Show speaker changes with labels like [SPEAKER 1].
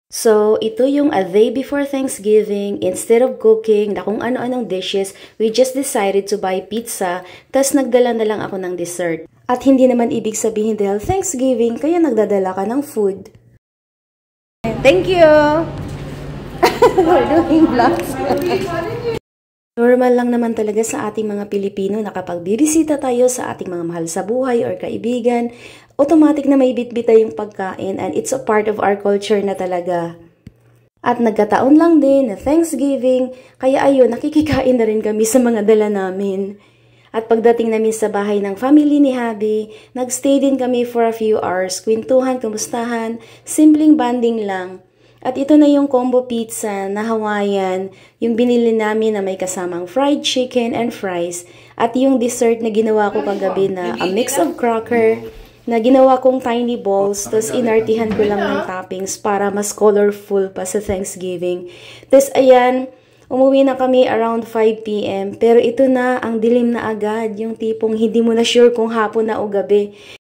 [SPEAKER 1] So, ito yung a day before Thanksgiving. Instead of cooking na kung ano-anong dishes, we just decided to buy pizza, tas nagdala na lang ako ng dessert. At hindi naman ibig sabihin dahil Thanksgiving, kaya nagdadala ka ng food. Thank you! We're doing vlogs. Normal lang naman talaga sa ating mga Pilipino na kapag bibisita tayo sa ating mga mahal sa buhay or kaibigan, automatic na may bitbit tayong pagkain and it's a part of our culture na talaga. At nagkataon lang din na Thanksgiving, kaya ayun, nakikikain na rin kami sa mga dala namin. At pagdating namin sa bahay ng family ni Habi, nagstay din kami for a few hours, kwentuhan, kamustahan, simpleng banding lang. At ito na yung combo pizza na Hawaiian, yung binili namin na may kasamang fried chicken and fries. At yung dessert na ginawa ko kagabi na a mix of cracker, na ginawa kong tiny balls, tapos inartihan ko lang ng toppings para mas colorful pa sa Thanksgiving. Tapos ayan, umuwi na kami around 5 p.m. Pero ito na, ang dilim na agad, yung tipong hindi mo na sure kung hapon na o gabi.